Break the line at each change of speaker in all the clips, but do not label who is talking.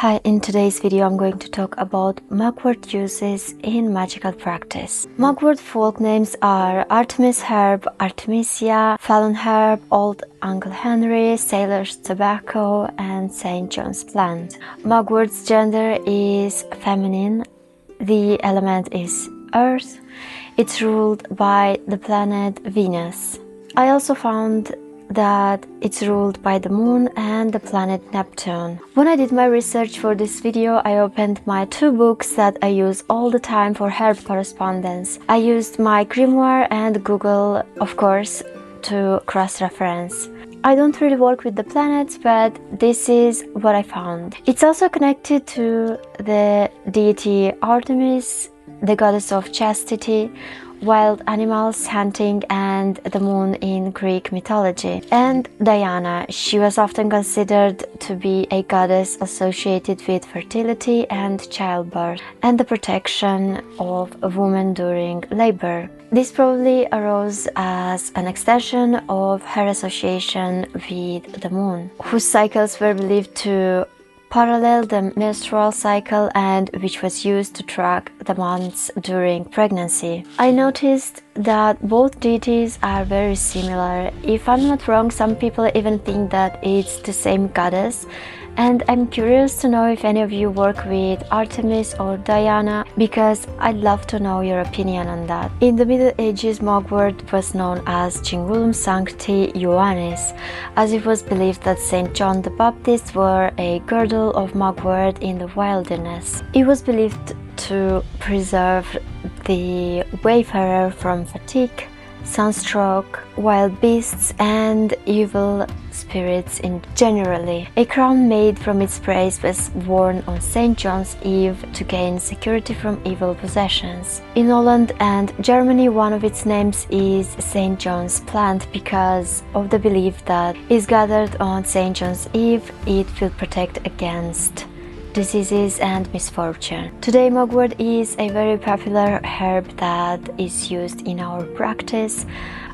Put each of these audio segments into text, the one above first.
Hi, in today's video I'm going to talk about mugwort uses in magical practice. Mugwort folk names are Artemis herb, Artemisia, Fallon herb, Old Uncle Henry, Sailor's tobacco, and St. John's plant. Mugwort's gender is feminine, the element is earth, it's ruled by the planet Venus. I also found that it's ruled by the moon and the planet Neptune. When I did my research for this video, I opened my two books that I use all the time for herb correspondence. I used my grimoire and Google, of course, to cross-reference. I don't really work with the planets, but this is what I found. It's also connected to the deity Artemis, the goddess of chastity, wild animals, hunting, and the moon in Greek mythology. And Diana, she was often considered to be a goddess associated with fertility and childbirth, and the protection of a woman during labor. This probably arose as an extension of her association with the moon, whose cycles were believed to parallel the menstrual cycle and which was used to track the months during pregnancy. I noticed that both deities are very similar. If I'm not wrong, some people even think that it's the same goddess, and I'm curious to know if any of you work with Artemis or Diana, because I'd love to know your opinion on that. In the Middle Ages, mugwort was known as Cingulum Sancti Ioannis, as it was believed that St. John the Baptist wore a girdle of mugwort in the wilderness. It was believed to preserve the wayfarer from fatigue, sunstroke, wild beasts, and evil spirits in generally. A crown made from its praise was worn on St. John's Eve to gain security from evil possessions. In Holland and Germany, one of its names is St. John's plant because of the belief that is gathered on St. John's Eve, it will protect against diseases and misfortune. Today, mugwort is a very popular herb that is used in our practice.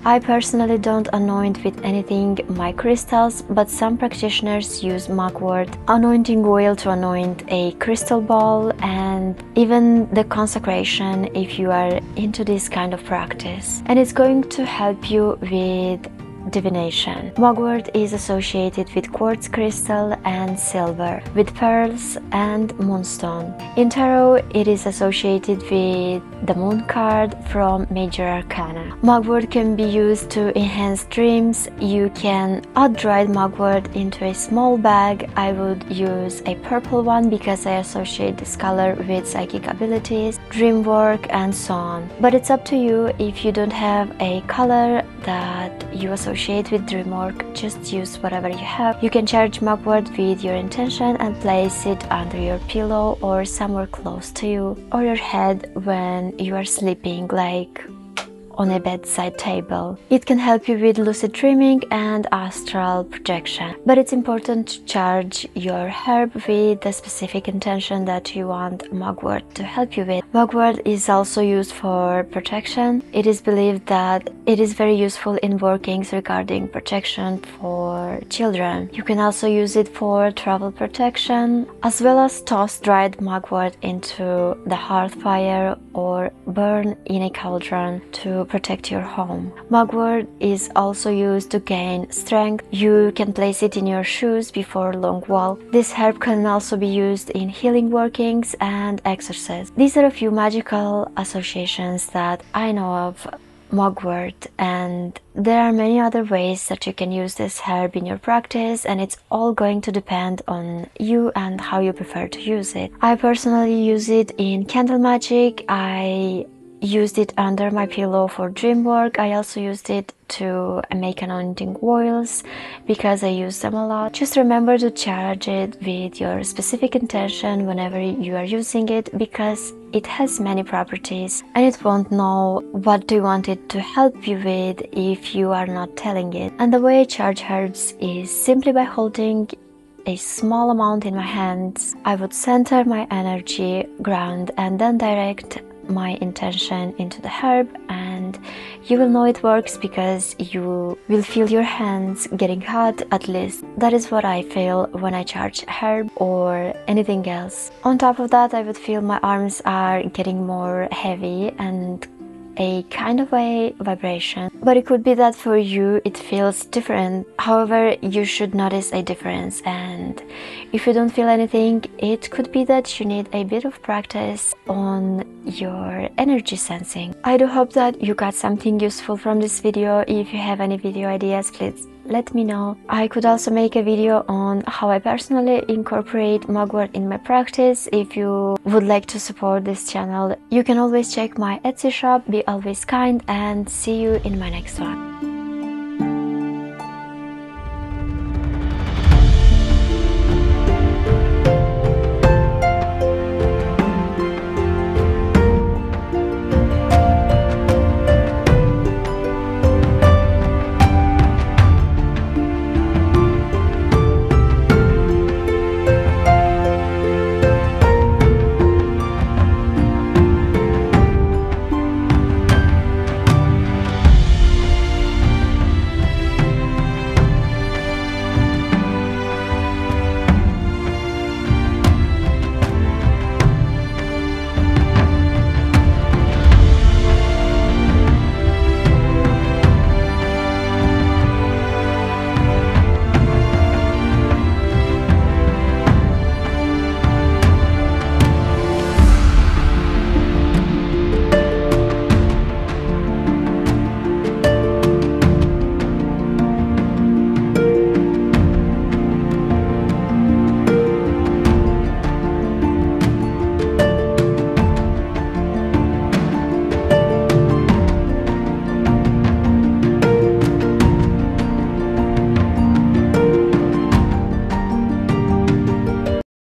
I personally don't anoint with anything my crystals, but some practitioners use mugwort anointing oil to anoint a crystal ball and even the consecration if you are into this kind of practice. And it's going to help you with divination. Mugwort is associated with quartz crystal and silver, with pearls and moonstone. In tarot, it is associated with the moon card from Major Arcana. Mugwort can be used to enhance dreams. You can add dried mugwort into a small bag. I would use a purple one because I associate this color with psychic abilities, dream work, and so on. But it's up to you. If you don't have a color that you associate with dream work, just use whatever you have. You can charge mugwort with your intention and place it under your pillow or somewhere close to you or your head when you are sleeping, like on a bedside table. It can help you with lucid dreaming and astral projection, but it's important to charge your herb with the specific intention that you want mugwort to help you with. Mugwort is also used for protection. It is believed that it is very useful in workings regarding protection for children. You can also use it for travel protection, as well as toss dried mugwort into the hearth fire or burn in a cauldron to protect your home. Mugwort is also used to gain strength. You can place it in your shoes before a long walk. This herb can also be used in healing workings and exorcisms. These are a few magical associations that I know of mugwort, and there are many other ways that you can use this herb in your practice, and it's all going to depend on you and how you prefer to use it. I personally use it in candle magic. I used it under my pillow for dream work. I also used it to make anointing oils because I use them a lot. Just remember to charge it with your specific intention whenever you are using it, because it has many properties and it won't know what do you want it to help you with if you are not telling it. And the way I charge herbs is simply by holding a small amount in my hands. I would center my energy, ground, and then direct my intention into the herb, and and you will know it works because you will feel your hands getting hot. At least that is what I feel when I charge herb or anything else. On top of that, I would feel my arms are getting more heavy and a kind of a vibration, but it could be that for you it feels different. However, you should notice a difference, and if you don't feel anything, it could be that you need a bit of practice on your energy sensing. I do hope that you got something useful from this video. If you have any video ideas, please let me know. I could also make a video on how I personally incorporate mugwort in my practice. If you would like to support this channel, you can always check my Etsy shop. Be always kind, and see you in my next one.